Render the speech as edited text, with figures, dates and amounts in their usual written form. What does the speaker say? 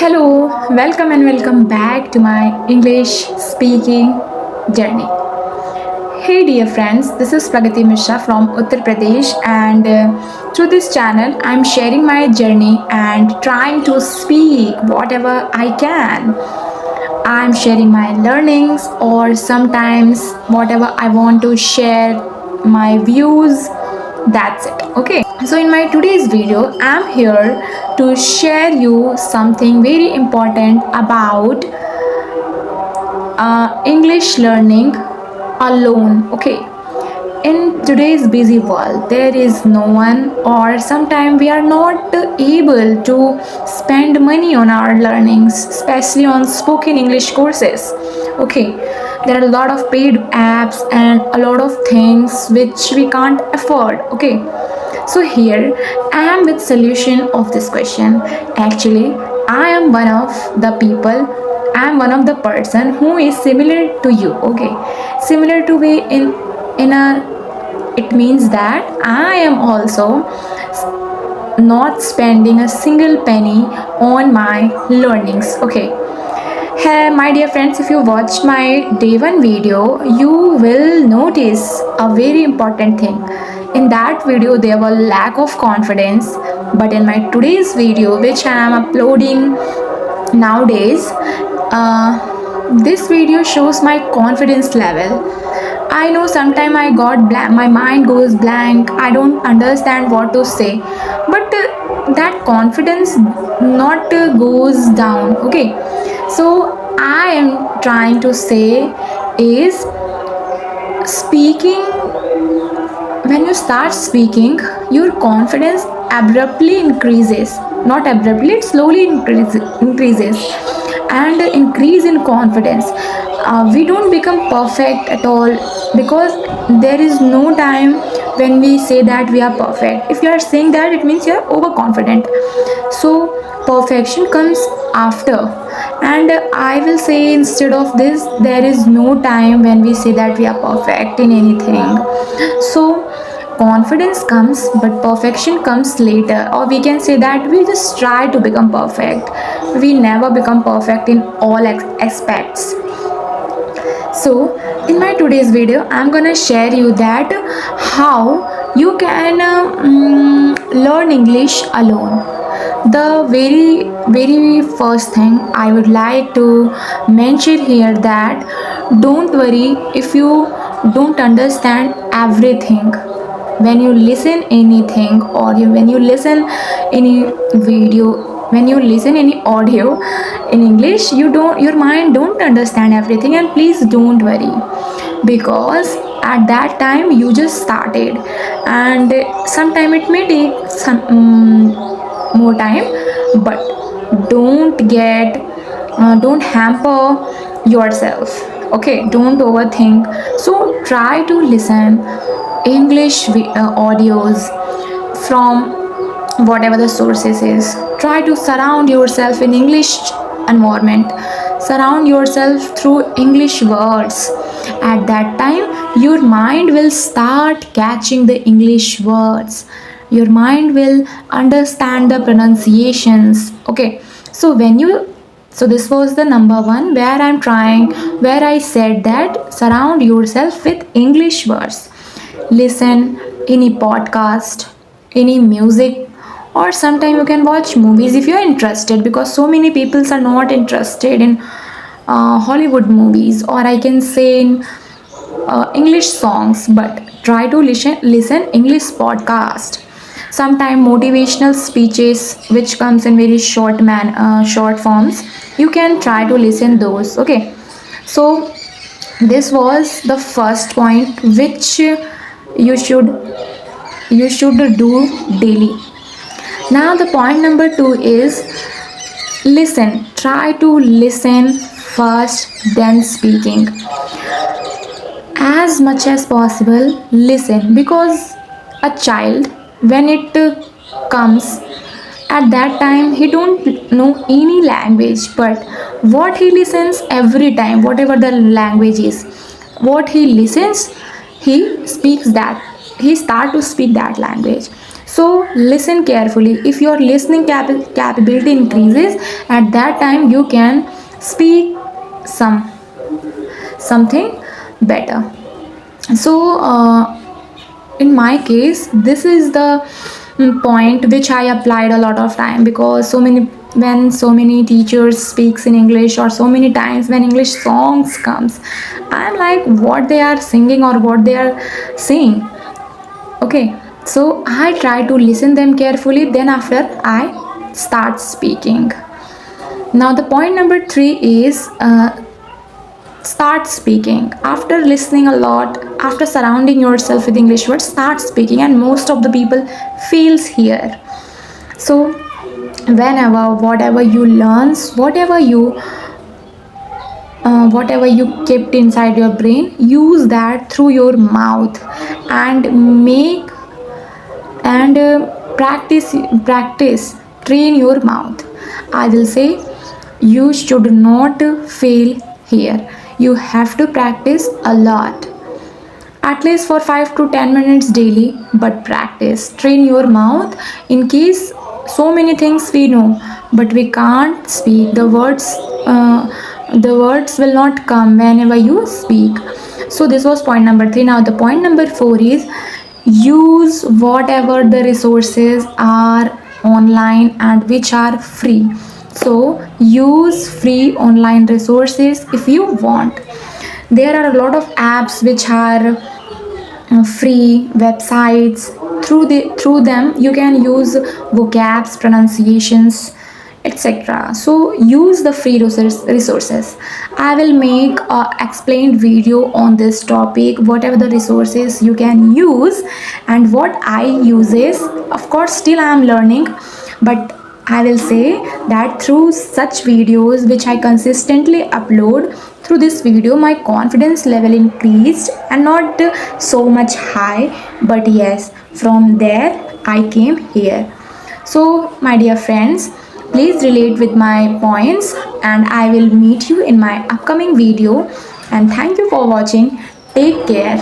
Hello, welcome back to my English speaking journey. Hey dear friends, this is Pragati Mishra from Uttar Pradesh, and through this channel I'm sharing my journey and trying to speak whatever I can. I'm sharing my learnings or sometimes whatever I want to share my views. That's it. Okay. So in my today's video, I'm here to share you something very important about English learning alone. Okay. In today's busy world, there is no one, or sometimes we are not able to spend money on our learnings, especially on spoken English courses. Okay, there are a lot of paid apps and a lot of things which we can't afford. Okay, so here I am with solution of this question. Actually, I am one of the people, I am one of the person who is similar to you. Okay, similar to me in a, it means that I am also not spending a single penny on my learnings. Okay, hey my dear friends, if you watched my day one video, you will notice a very important thing. In that video there was lack of confidence, but in my today's video which I am uploading nowadays, this video shows my confidence level. I know sometimes I got blank, my mind goes blank, I don't understand what to say, but that confidence not goes down. Okay, so I am trying to say is speaking, when you start speaking, your confidence abruptly increases. Not abruptly, it slowly increases and increase in confidence. We don't become perfect at all, because there is no time when we say that we are perfect. If you are saying that, it means you are overconfident. So perfection comes after, and I will say instead of this, there is no time when we say that we are perfect in anything. So confidence comes, but perfection comes later, or we can say that we just try to become perfect. We never become perfect in all aspects. So in my today's video, I'm gonna share you that how you can learn English alone. The very first thing I would like to mention here, that don't worry if you don't understand everything. When you listen anything, or when you listen any video, when you listen any audio in English, you don't, your mind don't understand everything, and please don't worry, because at that time you just started, and sometime it may take some more time, but don't hamper yourself. Okay, don't overthink. So try to listen English audios from whatever the sources is. Try to surround yourself in English environment. Surround yourself through English words. At that time, your mind will start catching the English words. Your mind will understand the pronunciations. Okay, so when you, so this was the number one where I'm trying, where I said that surround yourself with English words. Listen any podcast, any music, or sometime you can watch movies if you are interested, because so many people are not interested in Hollywood movies, or I can say in English songs, but try to listen English podcast. Sometime motivational speeches which comes in very short forms, you can try to listen those. Okay, so this was the first point which you should do daily. Now the point number 2 is listen. Try to listen first, then speaking. As much as possible, listen, because a child, when it comes, at that time he don't know any language, but what he listens every time, whatever the language is, what he listens, he speaks that, he start to speak that language. So listen carefully. If your listening capability increases, at that time you can speak something better. So in my case, this is the point which I applied a lot of time, because so many teachers speaks in English, or so many times when English songs comes, I'm like what they are singing or what they are saying. Okay, so I try to listen them carefully, then after I start speaking. Now the point number 3 is start speaking. After listening a lot, after surrounding yourself with English words, start speaking, and most of the people feels here. So whenever whatever you learn, whatever you kept inside your brain, use that through your mouth, and make and practice train your mouth. I will say you should not fail here. You have to practice a lot, at least for 5 to 10 minutes daily, but practice, train your mouth. In case so many things we know but we can't speak the words will not come whenever you speak. So this was point number 3. Now the point number 4 is use whatever the resources are online and which are free. So use free online resources if you want. There are a lot of apps which are free websites. Through them you can use vocabs, pronunciations, etc. So use the free resources. I will make a explained video on this topic, whatever the resources you can use and what I use is. Of course still I am learning, but I will say that through such videos which I consistently upload, through this video my confidence level increased, and not so much high, but yes, from there I came here. So my dear friends, please relate with my points, and I will meet you in my upcoming video. And thank you for watching. Take care.